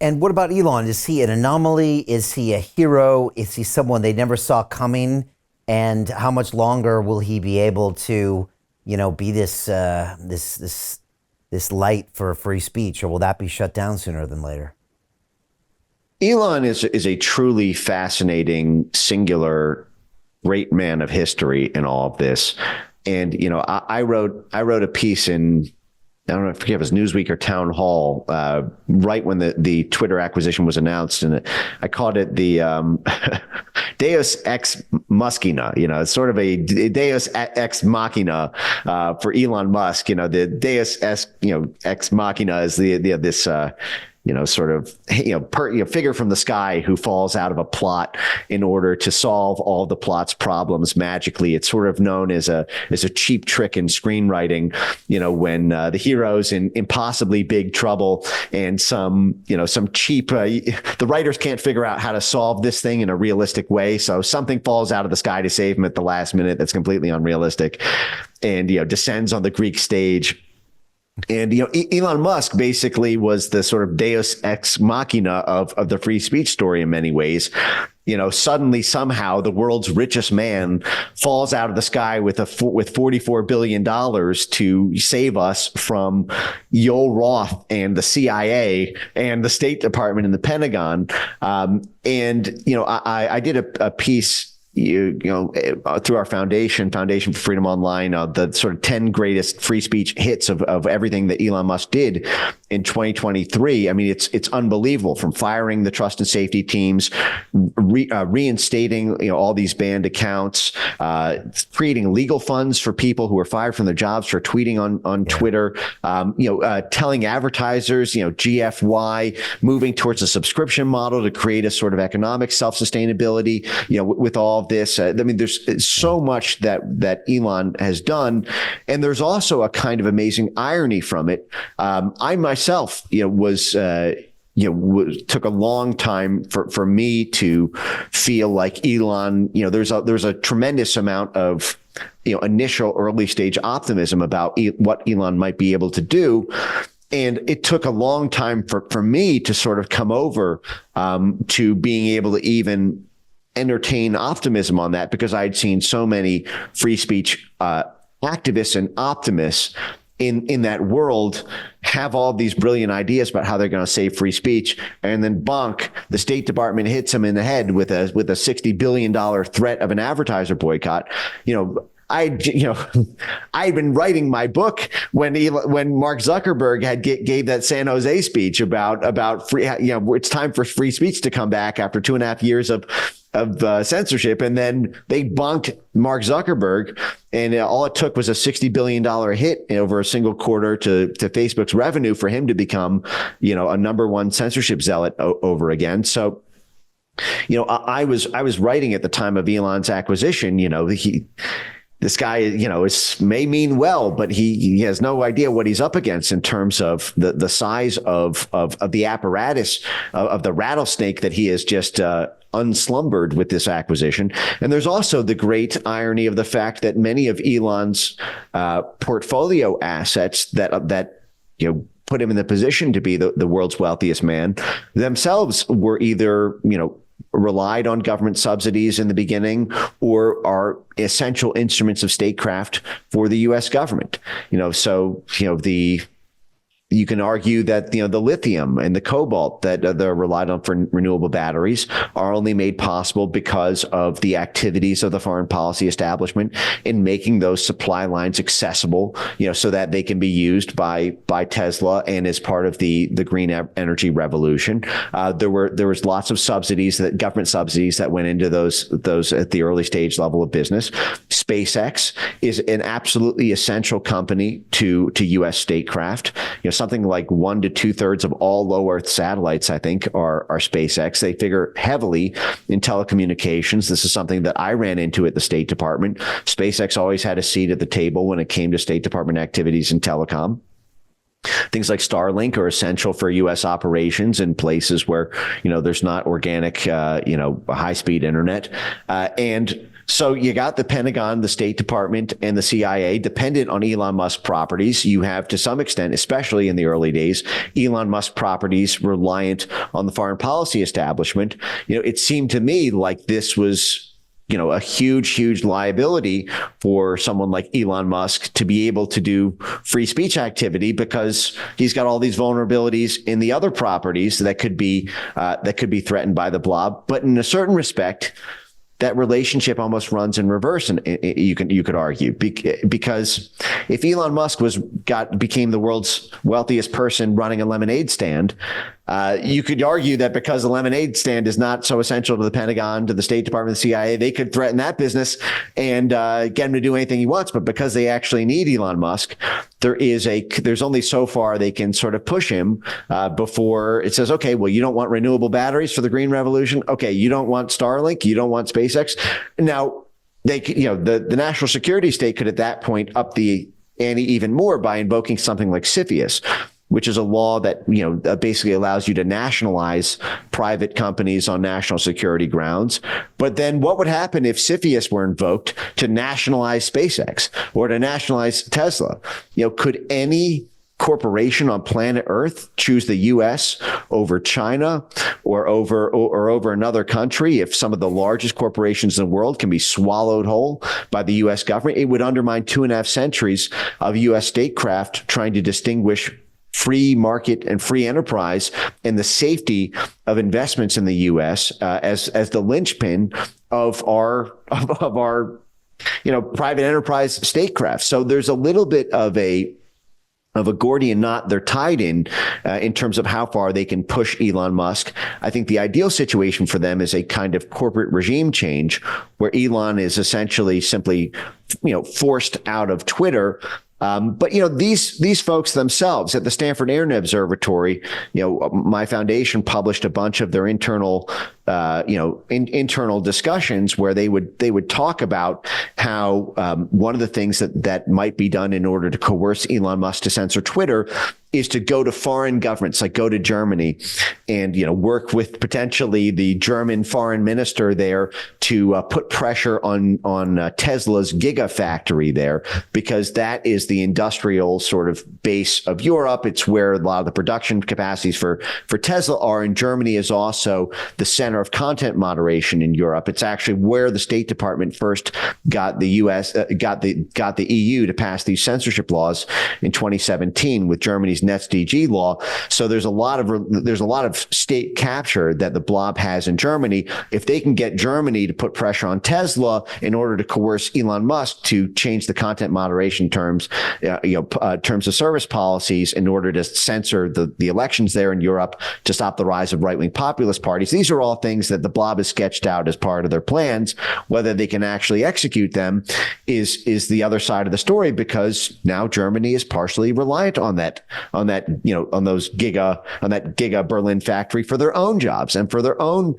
And what about Elon? Is he an anomaly? Is he a hero? Is he someone they never saw coming? And how much longer will he be able to, be this light for free speech, or will that be shut down sooner than later? Elon is a truly fascinating, singular, great man of history in all of this. And I wrote a piece in, I don't know, I forget if it was Newsweek or Town Hall, right when the Twitter acquisition was announced, and I called it the Deus ex machina. It's sort of a Deus ex machina for Elon Musk. The Deus ex machina is this figure from the sky who falls out of a plot in order to solve all the plot's problems magically. It's sort of known as a cheap trick in screenwriting, when the hero's in impossibly big trouble and some cheap, the writers can't figure out how to solve this thing in a realistic way. So something falls out of the sky to save him at the last minute that's completely unrealistic and, descends on the Greek stage. And, Elon Musk basically was the sort of Deus ex machina of the free speech story in many ways. Suddenly, somehow, the world's richest man falls out of the sky with $44 billion to save us from Yoel Roth and the CIA and the State Department and the Pentagon. I did a piece through our Foundation for Freedom Online, the sort of 10 greatest free speech hits of everything that Elon Musk did in 2023. I mean, it's unbelievable, from firing the trust and safety teams, reinstating, all these banned accounts, creating legal funds for people who were fired from their jobs for tweeting on Twitter, telling advertisers, GFY, moving towards a subscription model to create a sort of economic self-sustainability, with all of this. There's so much that Elon has done. And there's also a kind of amazing irony from it. I myself, took a long time for me to feel like Elon, there's a tremendous amount of, initial early stage optimism about what Elon might be able to do. And it took a long time for me to sort of come over to being able to even entertain optimism on that, because I'd seen so many free speech activists and optimists in that world have all these brilliant ideas about how they're going to save free speech, and then bonk, the State Department hits them in the head with a $60 billion threat of an advertiser boycott. I'd been writing my book when Mark Zuckerberg gave that San Jose speech about free, it's time for free speech to come back after 2.5 years of censorship. And then they bonked Mark Zuckerberg, and all it took was a $60 billion hit over a single quarter to Facebook's revenue for him to become, a number one censorship zealot over again. So, I was writing at the time of Elon's acquisition, this guy, may mean well, but he has no idea what he's up against in terms of the size of the apparatus of the rattlesnake that he has just unslumbered with this acquisition. And there's also the great irony of the fact that many of Elon's portfolio assets that put him in the position to be the world's wealthiest man themselves were either relied on government subsidies in the beginning or are essential instruments of statecraft for the U.S. government. You can argue that the lithium and the cobalt that they're relied on for renewable batteries are only made possible because of the activities of the foreign policy establishment in making those supply lines accessible, so that they can be used by Tesla and as part of the green energy revolution. There was lots of subsidies, government subsidies that went into those at the early stage level of business. SpaceX is an absolutely essential company to U.S. statecraft. Something like 1 to 2/3 of all low Earth satellites, I think, are SpaceX. They figure heavily in telecommunications. This is something that I ran into at the State Department. SpaceX always had a seat at the table when it came to State Department activities in telecom. Things like Starlink are essential for U.S. operations in places where, there's not organic, high-speed internet. And So you got the Pentagon, the State Department, and the CIA dependent on Elon Musk properties. You have, to some extent, especially in the early days, Elon Musk properties reliant on the foreign policy establishment. It seemed to me like this was a huge liability for someone like Elon Musk to be able to do free speech activity, because he's got all these vulnerabilities in the other properties that could be threatened by the blob. But in a certain respect, that relationship almost runs in reverse, and you could argue, because if Elon Musk became the world's wealthiest person running a lemonade stand, you could argue that because the lemonade stand is not so essential to the Pentagon, to the State Department, the CIA, they could threaten that business and get him to do anything he wants. But because they actually need Elon Musk, there's only so far they can sort of push him before it says, okay, well, you don't want renewable batteries for the green revolution. Okay, you don't want Starlink. You don't want SpaceX. Now, the national security state could at that point up the ante even more by invoking something like CFIUS, which is a law that basically allows you to nationalize private companies on national security grounds. But then what would happen if CFIUS were invoked to nationalize SpaceX or to nationalize Tesla? Could any corporation on planet Earth choose the U.S. over China or over another country? If some of the largest corporations in the world can be swallowed whole by the U.S. government, it would undermine 2.5 centuries of U.S. statecraft trying to distinguish free market and free enterprise and the safety of investments in the U.S. As the linchpin of our private enterprise statecraft. So there's a little bit of a Gordian knot they're tied in terms of how far they can push Elon Musk. I think the ideal situation for them is a kind of corporate regime change where Elon is essentially simply, forced out of Twitter. But these folks themselves at the Stanford Internet Observatory, my foundation published a bunch of their internal discussions where they would talk about how one of the things that might be done in order to coerce Elon Musk to censor Twitter is to go to foreign governments, like go to Germany and, work with potentially the German foreign minister there to put pressure on Tesla's gigafactory there, because that is the industrial sort of base of Europe. It's where a lot of the production capacities for Tesla are. And Germany is also the center of content moderation in Europe. It's actually where the State Department first got the got the EU to pass these censorship laws in 2017 with Germany's NetzDG law. So there's a lot of state capture that the blob has in Germany. If they can get Germany to put pressure on Tesla in order to coerce Elon Musk to change the content moderation terms of service policies in order to censor the elections there in Europe, to stop the rise of right-wing populist parties. These are all things that the blob has sketched out as part of their plans. Whether they can actually execute them is the other side of the story, because now Germany is partially reliant on that giga Berlin factory for their own jobs and for their own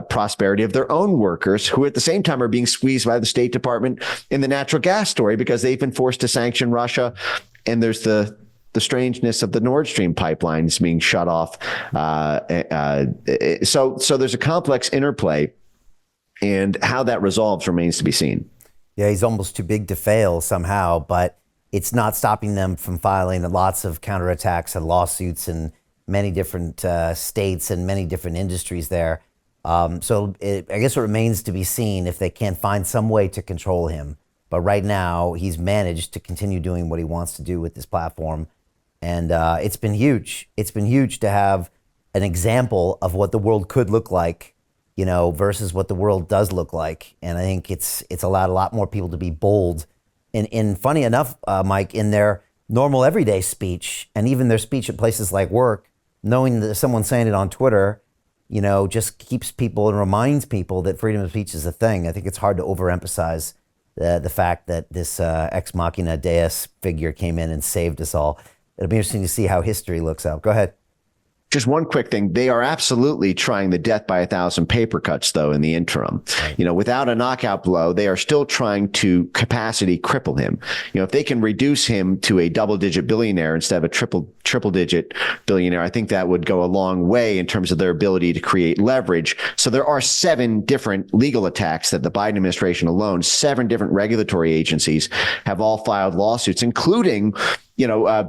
prosperity of their own workers, who at the same time are being squeezed by the State Department in the natural gas story because they've been forced to sanction Russia. And there's the strangeness of the Nord Stream pipelines being shut off. So there's a complex interplay, and how that resolves remains to be seen. Yeah, he's almost too big to fail somehow, but it's not stopping them from filing lots of counterattacks and lawsuits in many different states and many different industries there. I guess it remains to be seen if they can find some way to control him. But right now, he's managed to continue doing what he wants to do with this platform. And it's been huge. It's been huge to have an example of what the world could look like, versus what the world does look like. And I think it's allowed a lot more people to be bold. And funny enough, Mike, in their normal everyday speech, and even their speech at places like work, knowing that someone's saying it on Twitter, just keeps people and reminds people that freedom of speech is a thing. I think it's hard to overemphasize the fact that this ex machina deus figure came in and saved us all. It'll be interesting to see how history looks out. Go ahead. Just one quick thing. They are absolutely trying the death by 1,000 paper cuts, though, in the interim. Right. Without a knockout blow, they are still trying to capacity cripple him. If they can reduce him to a double-digit billionaire instead of a triple-digit billionaire, I think that would go a long way in terms of their ability to create leverage. So there are 7 different legal attacks that the Biden administration alone, 7 different regulatory agencies have all filed lawsuits, including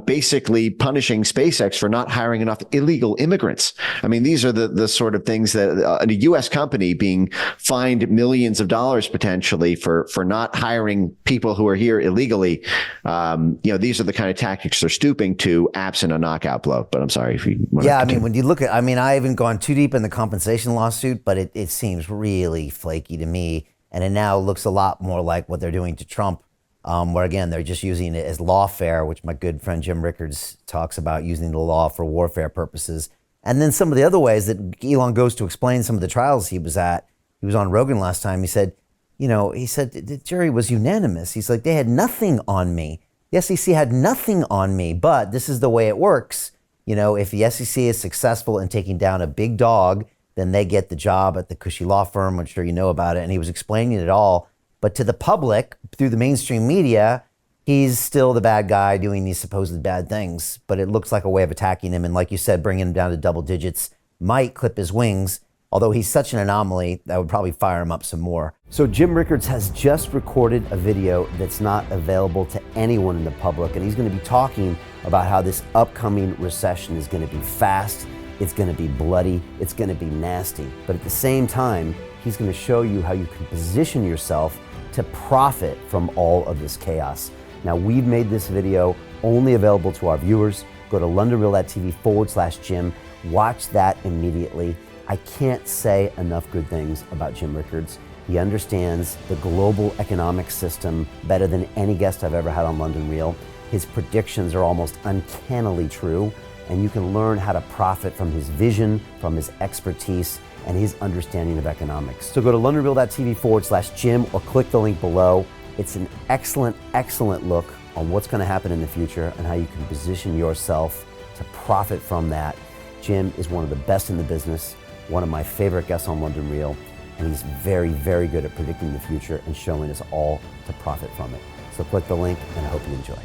basically punishing SpaceX for not hiring enough illegal immigrants. I mean, these are the sort of things that a U.S. company being fined millions of dollars potentially for not hiring people who are here illegally. These are the kind of tactics they're stooping to, absent a knockout blow. But I'm sorry if you want to continue. When you look at, I haven't gone too deep in the compensation lawsuit, but it seems really flaky to me. And it now looks a lot more like what they're doing to Trump. Where again, they're just using it as lawfare, which my good friend Jim Rickards talks about, using the law for warfare purposes. And then some of the other ways that Elon goes to explain some of the trials he was at. He was on Rogan last time. He said the jury was unanimous. He's like, they had nothing on me. The SEC had nothing on me, but this is the way it works. If the SEC is successful in taking down a big dog, then they get the job at the cushy law firm. I'm sure you know about it. And he was explaining it all. But to the public, through the mainstream media, he's still the bad guy doing these supposed bad things. But it looks like a way of attacking him. And like you said, bringing him down to double digits might clip his wings. Although he's such an anomaly, that would probably fire him up some more. So Jim Rickards has just recorded a video that's not available to anyone in the public. And he's going to be talking about how this upcoming recession is going to be fast. It's going to be bloody. It's going to be nasty. But at the same time, he's going to show you how you can position yourself to profit from all of this chaos. Now, we've made this video only available to our viewers. Go to londonreal.tv/Jim. Watch that immediately. I can't say enough good things about Jim Rickards. He understands the global economic system better than any guest I've ever had on London Real. His predictions are almost uncannily true, and you can learn how to profit from his vision, from his expertise, and his understanding of economics. So go to londonreal.tv/Jim or click the link below. It's an excellent, excellent look on what's going to happen in the future and how you can position yourself to profit from that. Jim is one of the best in the business, one of my favorite guests on London Real, and he's very, very good at predicting the future and showing us all to profit from it. So click the link, and I hope you enjoy.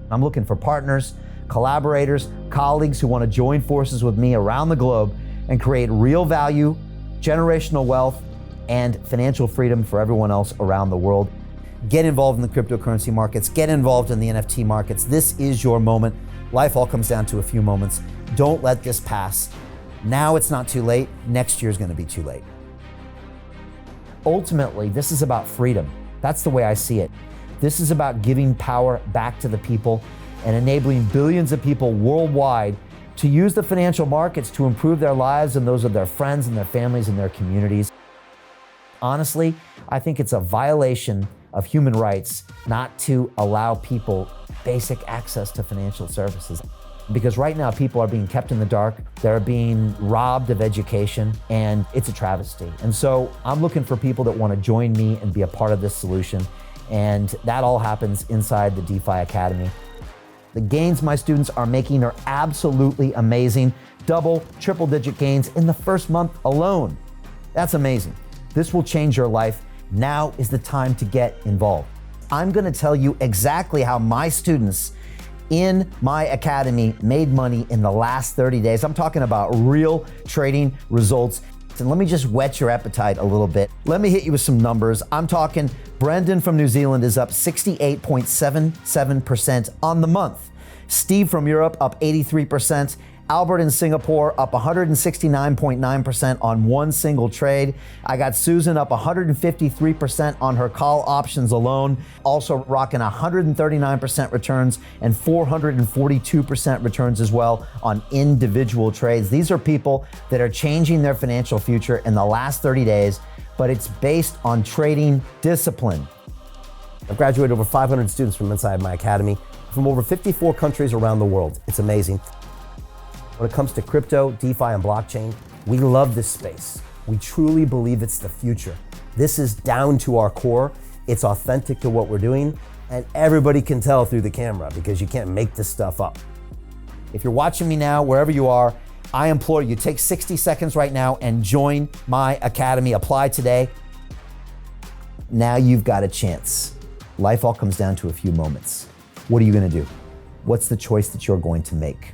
I'm looking for partners, collaborators, colleagues who want to join forces with me around the globe and create real value, generational wealth, and financial freedom for everyone else around the world. Get involved in the cryptocurrency markets, get involved in the NFT markets. This is your moment. Life all comes down to a few moments. Don't let this pass. Now it's not too late. Next year's going to be too late. Ultimately, this is about freedom. That's the way I see it. This is about giving power back to the people and enabling billions of people worldwide to use the financial markets to improve their lives and those of their friends and their families and their communities. Honestly, I think it's a violation of human rights not to allow people basic access to financial services. Because right now people are being kept in the dark, they're being robbed of education, and it's a travesty. And so I'm looking for people that want to join me and be a part of this solution. And that all happens inside the DeFi Academy. The gains my students are making are absolutely amazing. Double, triple digit gains in the first month alone. That's amazing. This will change your life. Now is the time to get involved. I'm gonna tell you exactly how my students in my academy made money in the last 30 days. I'm talking about real trading results. And let me just whet your appetite a little bit. Let me hit you with some numbers. I'm talking Brendan from New Zealand is up 68.77% on the month. Steve from Europe up 83%. Albert in Singapore up 169.9% on one single trade. I got Susan up 153% on her call options alone. Also rocking 139% returns and 442% returns as well on individual trades. These are people that are changing their financial future in the last 30 days, but it's based on trading discipline. I've graduated over 500 students from inside my academy from over 54 countries around the world. It's amazing. When it comes to crypto, DeFi, and blockchain, we love this space. We truly believe it's the future. This is down to our core. It's authentic to what we're doing, and everybody can tell through the camera because you can't make this stuff up. If you're watching me now, wherever you are, I implore you, take 60 seconds right now and join my academy. Apply today. Now you've got a chance. Life all comes down to a few moments. What are you gonna do? What's the choice that you're going to make?